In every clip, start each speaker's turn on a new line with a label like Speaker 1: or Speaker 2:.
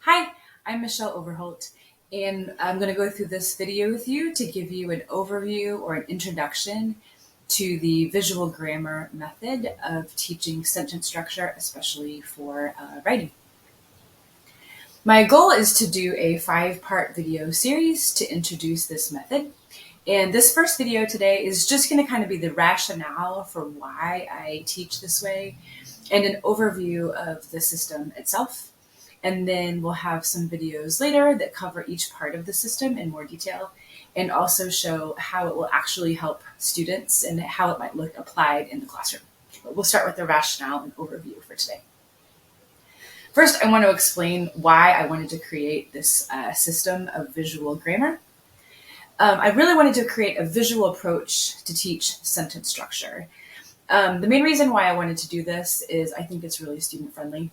Speaker 1: Hi, I'm Michelle Overholt, and I'm going to go through this video with you to give you an overview or an introduction to the visual grammar method of teaching sentence structure, especially for writing. My goal is to do a 5-part video series to introduce this method. And this first video today is just going to kind of be the rationale for why I teach this way and an overview of the system itself. And then we'll have some videos later that cover each part of the system in more detail and also show how it will actually help students and how it might look applied in the classroom. But we'll start with the rationale and overview for today. First, I want to explain why I wanted to create this system of visual grammar. I really wanted to create a visual approach to teach sentence structure. The main reason why I wanted to do this is I think it's really student-friendly.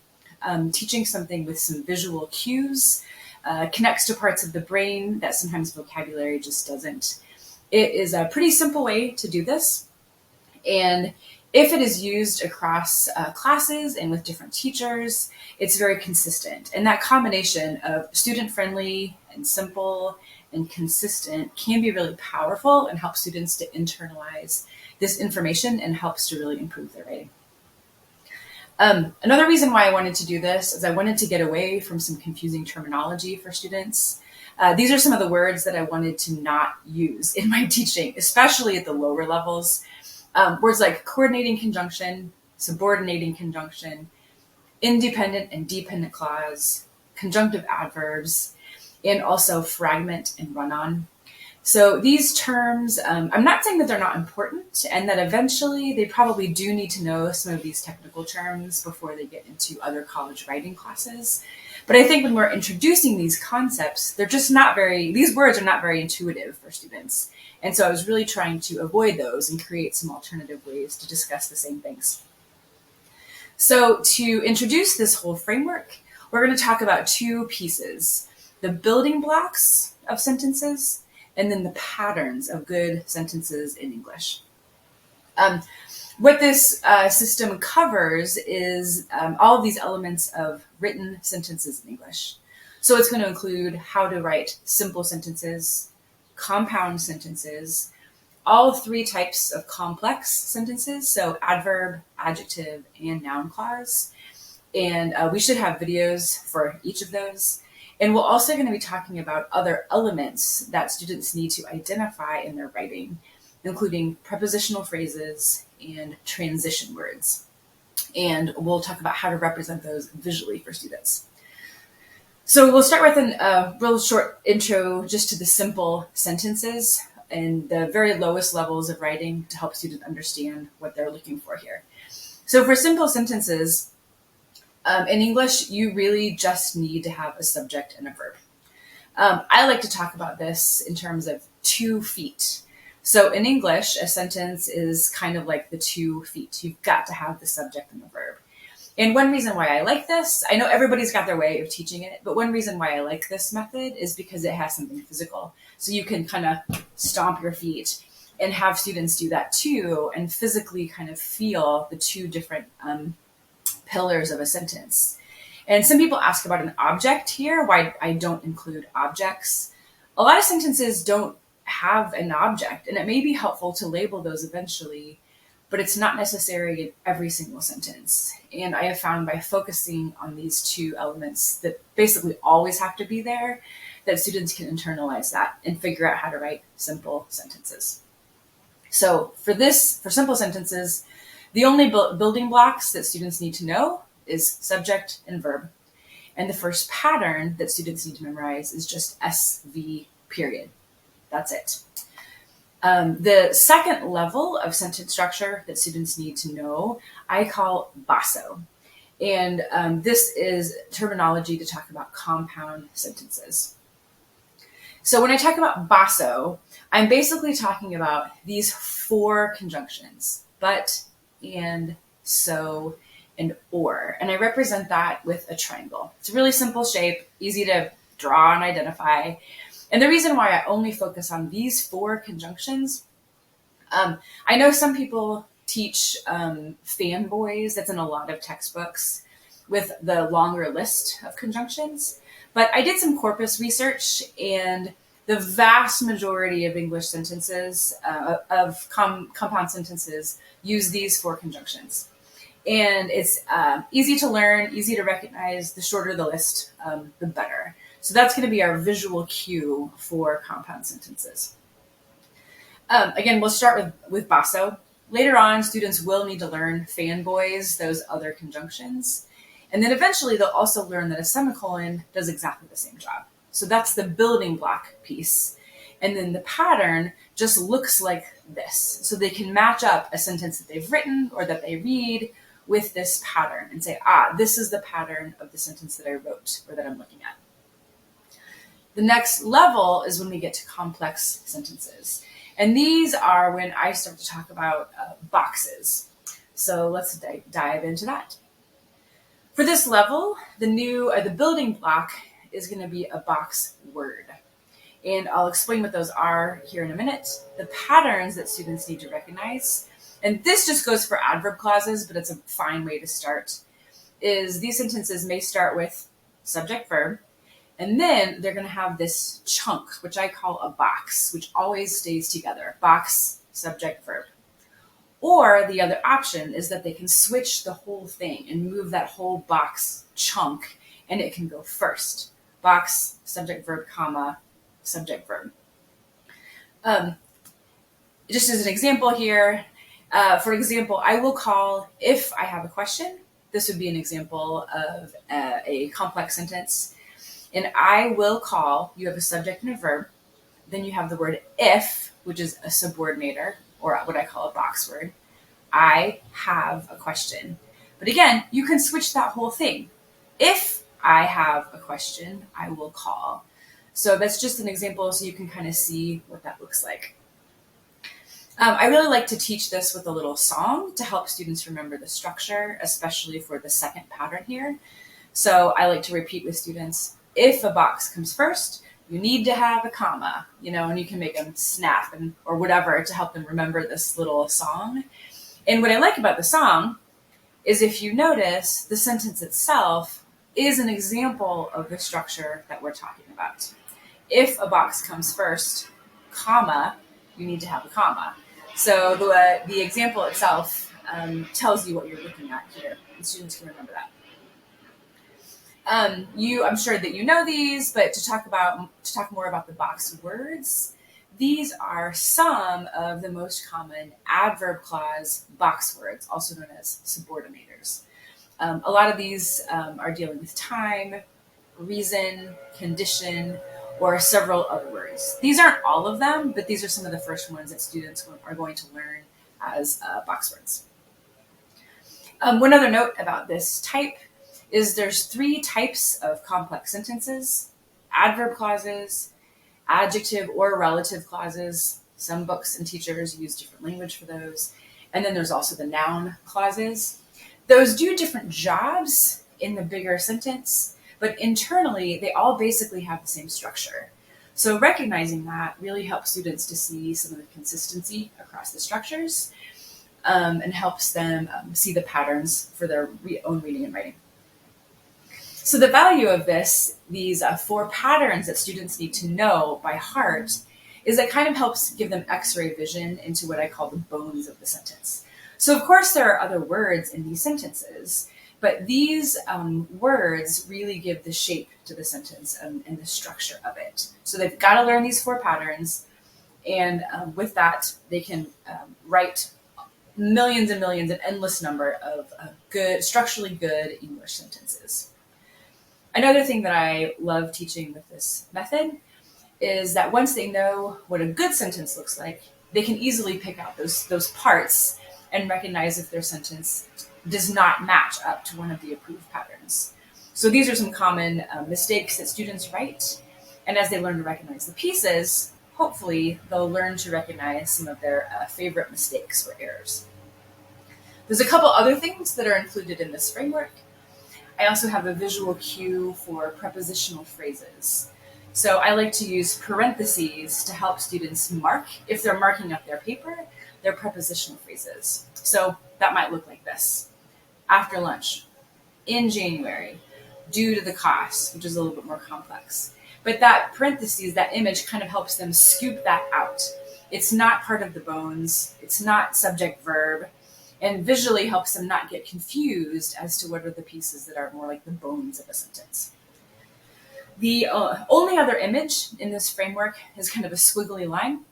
Speaker 1: Teaching something with some visual cues connects to parts of the brain that sometimes vocabulary just doesn't. It is a pretty simple way to do this. And if it is used across classes and with different teachers, it's very consistent. And that combination of student-friendly and simple and consistent can be really powerful and help students to internalize this information and helps to really improve their writing. Another reason why I wanted to do this is I wanted to get away from some confusing terminology for students. These are some of the words that I wanted to not use in my teaching, especially at the lower levels. Words like coordinating conjunction, subordinating conjunction, independent and dependent clause, conjunctive adverbs, and also fragment and run-on. So these terms, I'm not saying that they're not important and that eventually they probably do need to know some of these technical terms before they get into other college writing classes. But I think when we're introducing these concepts, these words are not very intuitive for students. And so I was really trying to avoid those and create some alternative ways to discuss the same things. So to introduce this whole framework, we're going to talk about two pieces: the building blocks of sentences and then the patterns of good sentences in English. What this system covers is all of these elements of written sentences in English. So it's going to include how to write simple sentences, compound sentences, all 3 types of complex sentences, so adverb, adjective, and noun clause. And we should have videos for each of those. And we're also going to be talking about other elements that students need to identify in their writing, including prepositional phrases and transition words. And we'll talk about how to represent those visually for students. So we'll start with a real short intro just to the simple sentences and the very lowest levels of writing to help students understand what they're looking for here. So for simple sentences, in English, you really just need to have a subject and a verb. I like to talk about this in terms of 2 feet. So in English, a sentence is kind of like the 2 feet. You've got to have the subject and the verb. And one reason why I like this, I know everybody's got their way of teaching it, but one reason why I like this method is because it has something physical. So you can kind of stomp your feet and have students do that too and physically kind of feel the 2 different pillars of a sentence. And some people ask about an object here, why I don't include objects. A lot of sentences don't have an object, and it may be helpful to label those eventually, but it's not necessary in every single sentence. And I have found by focusing on these 2 elements that basically always have to be there, that students can internalize that and figure out how to write simple sentences. So for simple sentences, the only building blocks that students need to know is subject and verb. And the first pattern that students need to memorize is just SV period. That's it. The second level of sentence structure that students need to know, I call basso. And this is terminology to talk about compound sentences. So when I talk about basso, I'm basically talking about these 4 conjunctions: but, and, so, and or. And I represent that with a triangle. It's a really simple shape, easy to draw and identify. And the reason why I only focus on these 4 conjunctions, I know some people teach fanboys. That's in a lot of textbooks. with the longer list of conjunctions. But I did some corpus research, and the vast majority of English sentences, compound sentences, use these four conjunctions. And it's easy to learn, easy to recognize. The shorter the list, the better. So that's going to be our visual cue for compound sentences. Again, we'll start with basso. Later on, students will need to learn fanboys, those other conjunctions. And then eventually they'll also learn that a semicolon does exactly the same job. So that's the building block piece. And then the pattern just looks like this. So they can match up a sentence that they've written or that they read with this pattern and say, this is the pattern of the sentence that I wrote or that I'm looking at. The next level is when we get to complex sentences. And these are when I start to talk about boxes. So let's dive into that. For this level, the building block is going to be a box word. And I'll explain what those are here in a minute. The patterns that students need to recognize, and this just goes for adverb clauses, but it's a fine way to start, is these sentences may start with subject, verb, and then they're going to have this chunk, which I call a box, which always stays together. Box, subject, verb. Or the other option is that they can switch the whole thing and move that whole box chunk, and it can go first. Box, subject, verb, comma, subject, verb. Just as an example here, for example, I will call if I have a question. This would be an example of a complex sentence. And I will call, you have a subject and a verb. Then you have the word if, which is a subordinator, or what I call a box word. I have a question. But again, you can switch that whole thing. If I have a question, I will call. So that's just an example so you can kind of see what that looks like. I really like to teach this with a little song to help students remember the structure, especially for the second pattern here. So I like to repeat with students, if a box comes first, you need to have a comma, and you can make them snap or whatever to help them remember this little song. And what I like about the song is if you notice, the sentence itself is an example of the structure that we're talking about. If a box comes first, comma, you need to have a comma. So the example itself tells you what you're looking at here, and students can remember that. I'm sure that you know these, but to talk more about the box words, these are some of the most common adverb clause box words, also known as subordinators. A lot of these are dealing with time, reason, condition, or several other words. These aren't all of them, but these are some of the first ones that students are going to learn as box words. One other note about this type is there's 3 types of complex sentences: adverb clauses, adjective or relative clauses. Some books and teachers use different language for those. And then there's also the noun clauses. Those do different jobs in the bigger sentence, but internally they all basically have the same structure. So recognizing that really helps students to see some of the consistency across the structures and helps them see the patterns for their own reading and writing. So the value of these 4 patterns that students need to know by heart is it kind of helps give them X-ray vision into what I call the bones of the sentence. So of course there are other words in these sentences, but these words really give the shape to the sentence and the structure of it. So they've got to learn these 4 patterns, and with that they can write millions and millions, an endless number of structurally good English sentences. Another thing that I love teaching with this method is that once they know what a good sentence looks like, they can easily pick out those parts and recognize if their sentence does not match up to one of the approved patterns. So these are some common mistakes that students write, and as they learn to recognize the pieces, hopefully they'll learn to recognize some of their favorite mistakes or errors. There's a couple other things that are included in this framework. I also have a visual cue for prepositional phrases. So I like to use parentheses to help students mark, if they're marking up their paper, their prepositional phrases. So that might look like this. After lunch, in January due to the cost, which is a little bit more complex. But that parentheses, that image kind of helps them scoop that out. It's not part of the bones, it's not subject verb, and visually helps them not get confused as to what are the pieces that are more like the bones of a sentence. The only other image in this framework is kind of a squiggly line,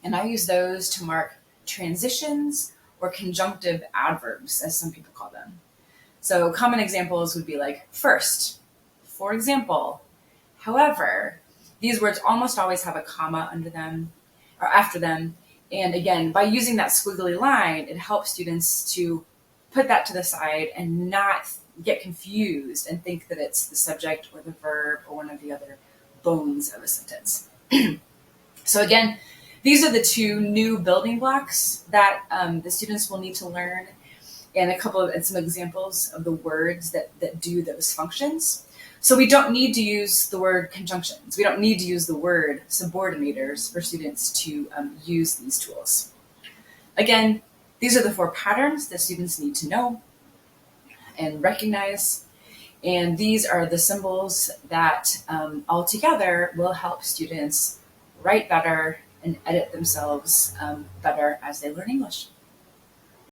Speaker 1: and I use those to mark transitions or conjunctive adverbs, as some people call them. So common examples would be like first, for example, however. These words almost always have a comma under them or after them. And again, by using that squiggly line, it helps students to put that to the side and not get confused and think that it's the subject or the verb or one of the other bones of a sentence. So again, these are the two new building blocks that the students will need to learn, and some examples of the words that do those functions. So we don't need to use the word conjunctions. We don't need to use the word subordinators for students to use these tools. Again, these are the 4 patterns that students need to know and recognize. And these are the symbols that altogether will help students write better and edit themselves better as they learn English.